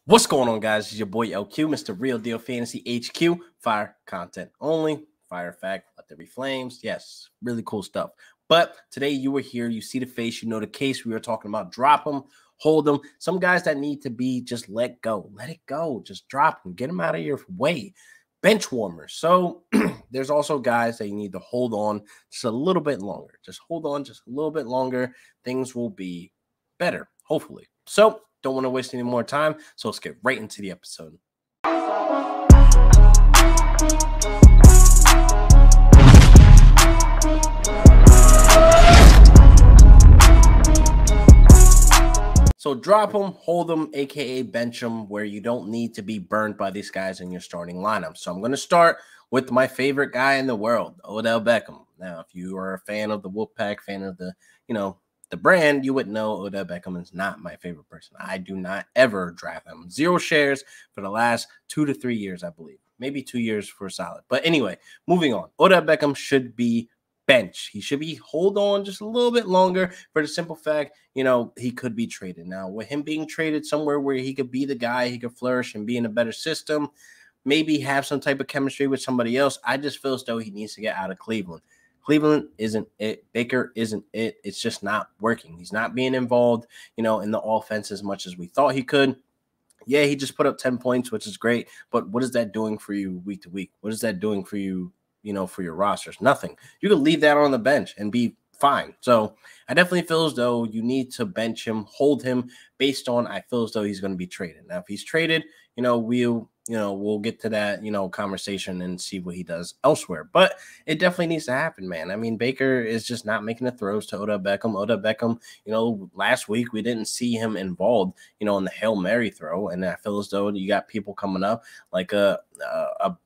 What's going on, guys? It's your boy LQ, Mr. Real Deal Fantasy HQ. Fire content only. Fire fact, let there be flames. Yes, really cool stuff. But today you were here, you see the face, you know the case. We were talking about drop them, hold them. Some guys that need to be just let go. Let it go. Just drop them. Get them out of your way. Bench warmers. So there's also guys that you need to hold on just a little bit longer. Just hold on just a little bit longer. Things will be better, hopefully. So don't want to waste any more time, so let's get right into the episode. So drop them, hold them, aka bench them, where you don't need to be burned by these guys in your starting lineup. So I'm going to start with my favorite guy in the world, Odell Beckham. Now, if you are a fan of the Wolfpack, fan of the brand, you would know Odell Beckham is not my favorite person. I do not ever draft him. 0 shares for the last 2 to 3 years, I believe. Maybe 2 years for solid. But anyway, moving on. Odell Beckham should be bench. He should be hold on just a little bit longer for the simple fact, he could be traded. Now, with him being traded somewhere where he could be the guy, he could flourish and be in a better system, maybe have some type of chemistry with somebody else, I just feel as though he needs to get out of Cleveland. Cleveland isn't it. Baker isn't it. It's just not working. He's not being involved, in the offense as much as we thought he could. Yeah, he just put up 10 points, which is great. But what is that doing for you week to week? What is that doing for you, for your rosters? Nothing. You can leave that on the bench and be fine. So I definitely feel as though you need to bench him, hold him based on I feel as though he's going to be traded. Now, if he's traded, we'll get to that, conversation and see what he does elsewhere. But it definitely needs to happen, man. I mean, Baker is just not making the throws to Odell Beckham. Odell Beckham, last week we didn't see him involved, in the Hail Mary throw. And I feel as though you got people coming up like a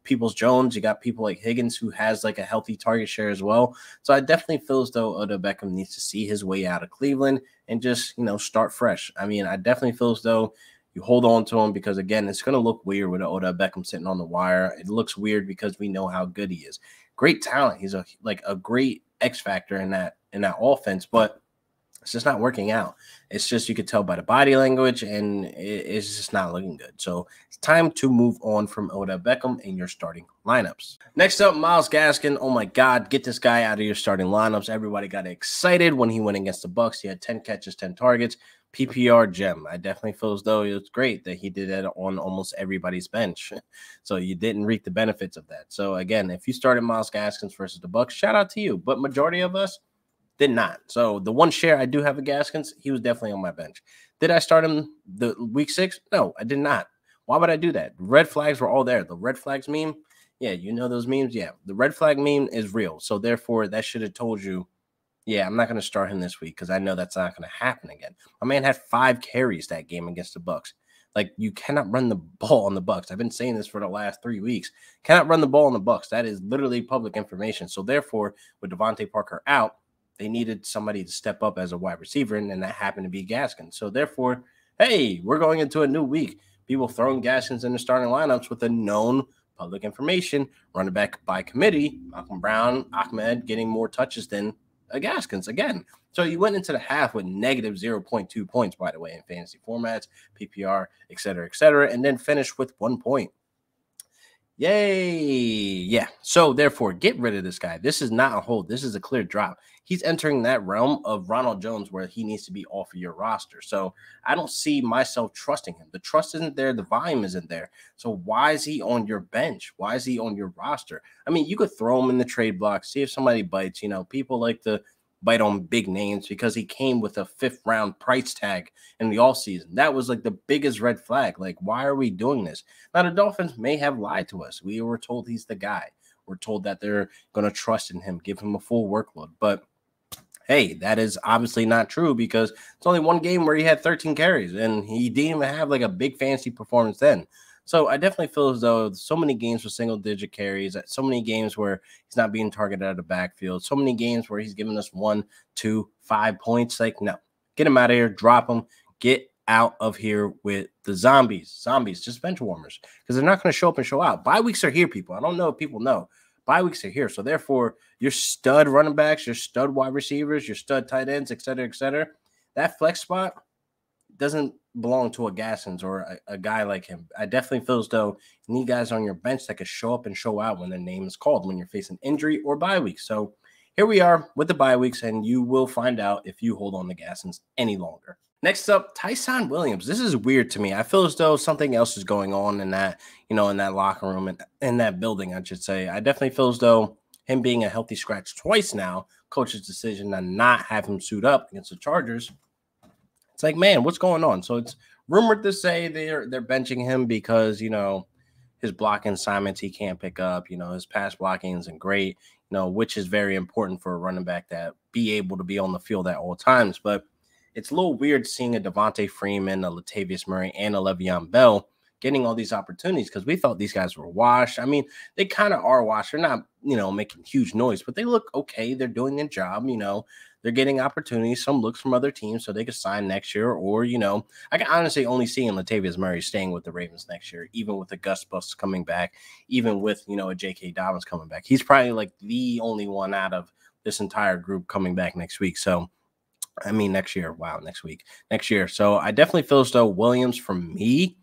Peoples-Jones. You got people like Higgins who has like a healthy target share as well. So I definitely feel as though Odell Beckham needs to see his way out of Cleveland and just, start fresh. I mean, I definitely feel as though you hold on to him because, again, it's going to look weird with Odell Beckham sitting on the wire. It looks weird because we know how good he is. Great talent. He's a great X factor in that offense, but it's just not working out. It's just you could tell by the body language, and it's just not looking good. So it's time to move on from Odell Beckham in your starting lineups. Next up, Myles Gaskin. Oh, my God. Get this guy out of your starting lineups. Everybody got excited when he went against the Bucs. He had 10 catches, 10 targets. PPR gem. I definitely feel as though it was great that he did that on almost everybody's bench. So you didn't reap the benefits of that. So, again, if you started Myles Gaskins versus the Bucs, shout out to you. But majority of us did not. So the one share I do have of Gaskins, he was definitely on my bench. Did I start him the week 6? No, I did not. Why would I do that? Red flags were all there. The red flags meme, yeah, you know those memes? Yeah, the red flag meme is real. So therefore, that should have told you, yeah, I'm not going to start him this week because I know that's not going to happen again. My man had 5 carries that game against the Bucs. Like, you cannot run the ball on the Bucs. I've been saying this for the last 3 weeks. Cannot run the ball on the Bucs. That is literally public information. So therefore, with Devontae Parker out, they needed somebody to step up as a wide receiver, and that happened to be Gaskins. So therefore, hey, we're going into a new week. People throwing Gaskins in the starting lineups with a known public information, running back by committee, Malcolm Brown, Ahmed getting more touches than Gaskins again. So you went into the half with negative 0.2 points, by the way, in fantasy formats, PPR, et cetera, and then finished with 1 point. Yay. Yeah. So therefore, get rid of this guy. This is not a hold. This is a clear drop. He's entering that realm of Ronald Jones where he needs to be off of your roster. So I don't see myself trusting him. The trust isn't there. The volume isn't there. So why is he on your bench? Why is he on your roster? I mean, you could throw him in the trade block, see if somebody bites. People like to bite on big names because he came with a 5th round price tag in the offseason. That was like the biggest red flag. Like, why are we doing this? Now, the Dolphins may have lied to us. We were told he's the guy. We're told that they're going to trust in him, give him a full workload. But hey, that is obviously not true because it's only one game where he had 13 carries and he didn't even have like a big fantasy performance then. So I definitely feel as though so many games with single-digit carries, so many games where he's not being targeted out of the backfield, so many games where he's giving us 1, 2, 5 points. Like, no, get him out of here, drop him, get out of here with the zombies, just bench warmers, because they're not going to show up and show out. Bye weeks are here, people. I don't know if people know. Bye weeks are here. So therefore, your stud running backs, your stud wide receivers, your stud tight ends, et cetera, that flex spot, doesn't belong to a Gaskins or a guy like him. I definitely feel as though you need guys on your bench that can show up and show out when their name is called, when you're facing injury or bye week. So here we are with the bye weeks, and you will find out if you hold on to Gaskins any longer. Next up, Tyson Williams. This is weird to me. I feel as though something else is going on in that, in that locker room and in that building, I should say. I definitely feel as though him being a healthy scratch twice now, coach's decision to not have him suit up against the Chargers. It's like, man, what's going on? So it's rumored to say they're benching him because, his blocking assignments he can't pick up. His pass blocking isn't great, which is very important for a running back that be able to be on the field at all times. But it's a little weird seeing a Devontae Freeman, a Latavius Murray, and a Le'Veon Bell getting all these opportunities because we thought these guys were washed. I mean, they kind of are washed. They're not, making huge noise, but they look okay. They're doing their job. They're getting opportunities, some looks from other teams so they could sign next year. Or, I can honestly only see Latavius Murray staying with the Ravens next year, even with the Gus Bus coming back, even with, a J.K. Dobbins coming back. He's probably like the only one out of this entire group coming back next week. So, next year. Wow, next year. So I definitely feel as though Williams, for me,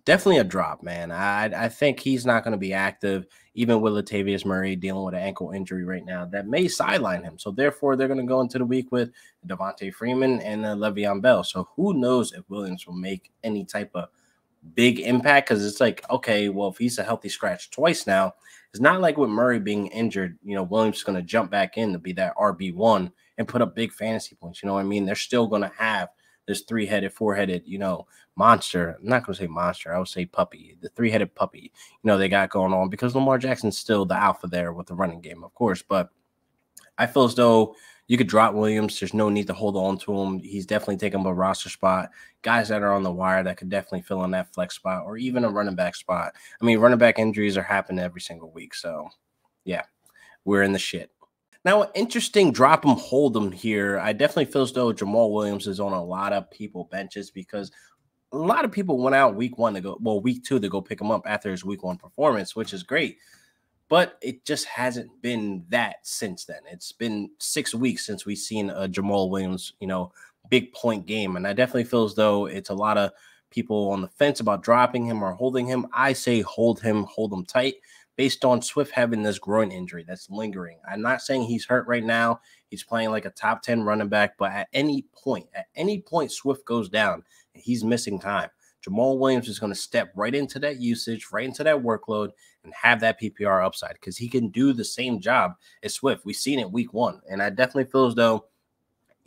definitely a drop, man. I think he's not going to be active, even with Latavius Murray dealing with an ankle injury right now that may sideline him. So therefore, they're going to go into the week with Devontae Freeman and Le'Veon Bell. So who knows if Williams will make any type of big impact, because it's like, okay, well, if he's a healthy scratch twice now, it's not like with Murray being injured, Williams is going to jump back in to be that RB1 and put up big fantasy points. You know what I mean? They're still going to have this four-headed, monster. I'm not going to say monster. I would say puppy, the three-headed puppy, they got going on, because Lamar Jackson's still the alpha there with the running game, of course. But I feel as though you could drop Williams. There's no need to hold on to him. He's definitely taking a roster spot. Guys that are on the wire that could definitely fill in that flex spot or even a running back spot. Running back injuries are happening every single week. So, yeah, we're in the shit. Now, an interesting drop him, hold him here. I definitely feel as though Jamal Williams is on a lot of people benches because a lot of people went out week 2 to go pick him up after his week 1 performance, which is great. But it just hasn't been that since then. It's been 6 weeks since we've seen a Jamal Williams, big point game. And I definitely feel as though it's a lot of people on the fence about dropping him or holding him. I say hold him tight based on Swift having this groin injury that's lingering. I'm not saying he's hurt right now. He's playing like a top 10 running back, but at any point Swift goes down and he's missing time, Jamal Williams is going to step right into that usage, right into that workload, and have that PPR upside because he can do the same job as Swift. We've seen it week 1, and I definitely feel as though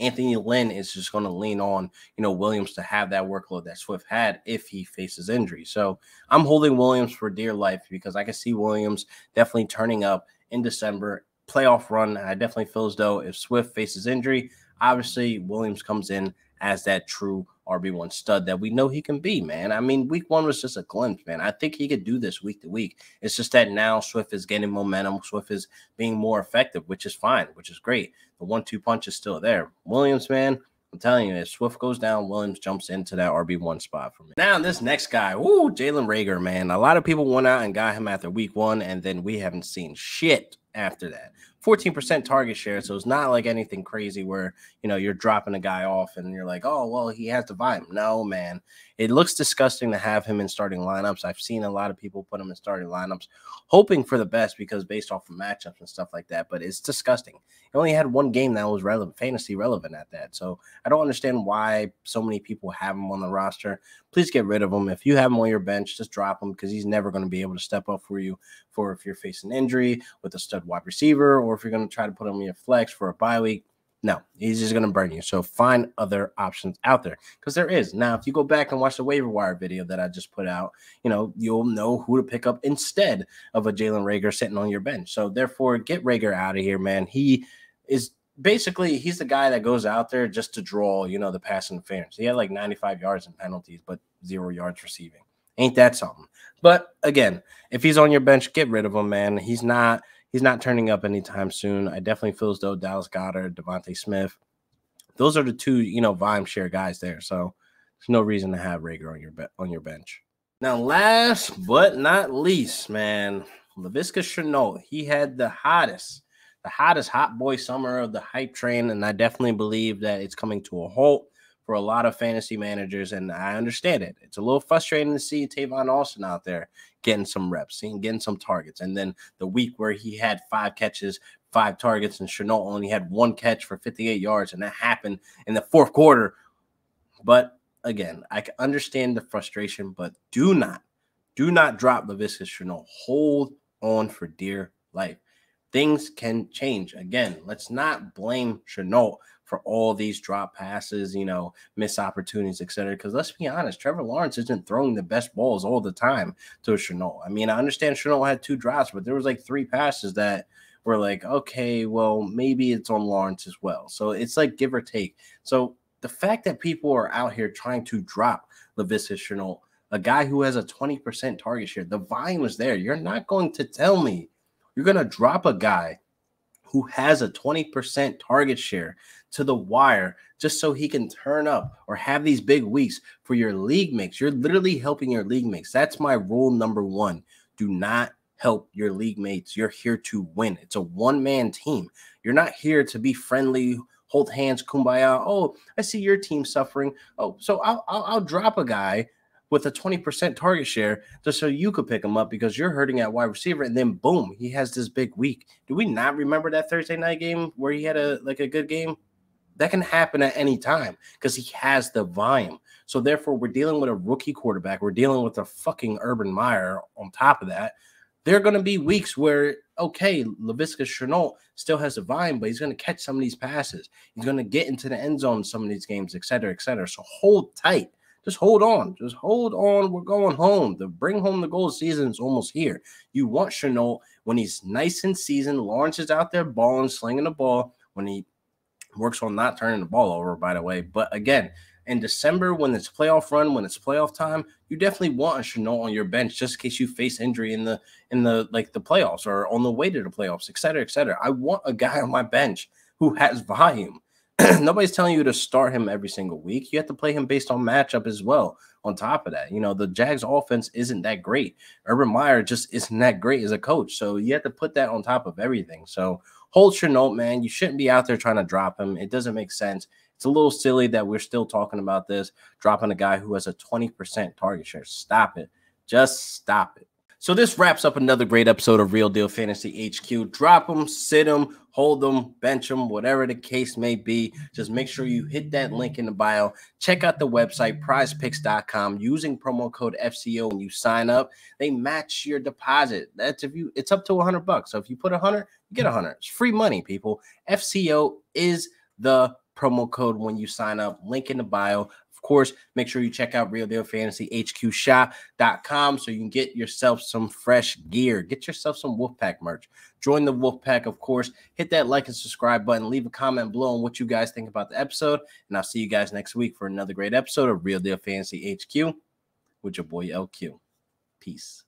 Anthony Lynn is just going to lean on, Williams to have that workload that Swift had if he faces injury. So I'm holding Williams for dear life because I can see Williams definitely turning up in December, playoff run. I definitely feel as though if Swift faces injury, obviously Williams comes in as that true RB1 stud that we know he can be, man. Week 1 was just a glimpse, man. I think he could do this week to week. It's just that now Swift is getting momentum. Swift is being more effective, which is fine, which is great. The 1-2 punch is still there. Williams, man, I'm telling you, if Swift goes down, Williams jumps into that RB1 spot for me. Now, this next guy, Jalen Reagor, man. A lot of people went out and got him after week 1, and then we haven't seen shit after that. 14% target share, so it's not like anything crazy where, you're dropping a guy off and you're like, oh, well, he has to buy him. No, man. It looks disgusting to have him in starting lineups. I've seen a lot of people put him in starting lineups, hoping for the best because based off of matchups and stuff like that, but it's disgusting. He only had 1 game that was fantasy relevant at that, so I don't understand why so many people have him on the roster. Please get rid of him. If you have him on your bench, just drop him because he's never going to be able to step up for you for if you're facing injury with a stud wide receiver or if you're going to try to put him in your flex for a bye week. No, he's just going to burn you. So find other options out there because there is. Now, if you go back and watch the waiver wire video that I just put out, you'll know who to pick up instead of a Jalen Reagor sitting on your bench. So therefore, get Reagor out of here, man. He is basically, he's the guy that goes out there just to draw, the pass interference. He had like 95 yards in penalties, but 0 yards receiving. Ain't that something? But again, if he's on your bench, get rid of him, man. He's not turning up anytime soon. I definitely feel as though Dallas Goedert, Devontae Smith, those are the 2, volume share guys there. So there's no reason to have Reagor on your bench. Now, last but not least, man, Laviska Shenault. He had the hottest the hottest hot boy summer of the hype train, and I definitely believe that it's coming to a halt for a lot of fantasy managers, and I understand it. It's a little frustrating to see Tavon Austin out there getting some reps, getting some targets, and then the week where he had 5 catches, 5 targets, and Shenault only had 1 catch for 58 yards, and that happened in the 4th quarter. But again, I can understand the frustration, but do not drop Laviska Shenault. Hold on for dear life. Things can change. Again, let's not blame Shenault for all these drop passes, missed opportunities, etc. Because let's be honest, Trevor Lawrence isn't throwing the best balls all the time to Shenault. I mean, I understand Shenault had 2 drops, but there was like 3 passes that were like, okay, well, maybe it's on Lawrence as well. So it's like give or take. So the fact that people are out here trying to drop Laviska Shenault, a guy who has a 20% target share, the volume is there. You're not going to tell me you're going to drop a guy who has a 20% target share to the wire just so he can turn up or have these big weeks for your league mates. You're literally helping your league mates. That's my rule number 1. Do not help your league mates. You're here to win. It's a one-man team. You're not here to be friendly, hold hands, kumbaya. Oh, I see your team suffering. Oh, so I'll drop a guy with a 20% target share just so you could pick him up because you're hurting at wide receiver, and then boom, he has this big week. Do we not remember that Thursday night game where he had a good game? That can happen at any time because he has the volume. So therefore, we're dealing with a rookie quarterback. We're dealing with a fucking Urban Meyer on top of that. There are going to be weeks where, okay, Laviska Shenault still has the volume, but he's going to catch some of these passes. He's going to get into the end zone in some of these games, et cetera, et cetera. So hold tight. Just hold on. Just hold on. We're going home. The bring home the goal season is almost here. You want Shenault when he's nice in season. Lawrence is out there balling, slinging the ball when he works on not turning the ball over, by the way. But again, in December, when it's playoff run, when it's playoff time, you definitely want a Shenault on your bench just in case you face injury in the playoffs or on the way to the playoffs, et cetera, et cetera. I want a guy on my bench who has volume. Nobody's telling you to start him every single week. You have to play him based on matchup as well. On top of that, the Jags offense isn't that great. Urban Meyer just isn't that great as a coach. So you have to put that on top of everything. So hold Shenault, man. You shouldn't be out there trying to drop him. It doesn't make sense. It's a little silly that we're still talking about this, dropping a guy who has a 20% target share. Stop it. Just stop it. So this wraps up another great episode of Real Deal Fantasy HQ. Drop them, sit them, hold them, bench them, whatever the case may be. Just make sure you hit that link in the bio. Check out the website, prizepicks.com. Using promo code FCO when you sign up, they match your deposit. It's up to $100. So if you put 100, you get 100. It's free money, people. FCO is the promo code when you sign up. Link in the bio. Of course, make sure you check out RealDealFantasyHQShop.com so you can get yourself some fresh gear. Get yourself some Wolfpack merch. Join the Wolfpack, of course. Hit that like and subscribe button. Leave a comment below on what you guys think about the episode. And I'll see you guys next week for another great episode of Real Deal Fantasy HQ with your boy LQ. Peace.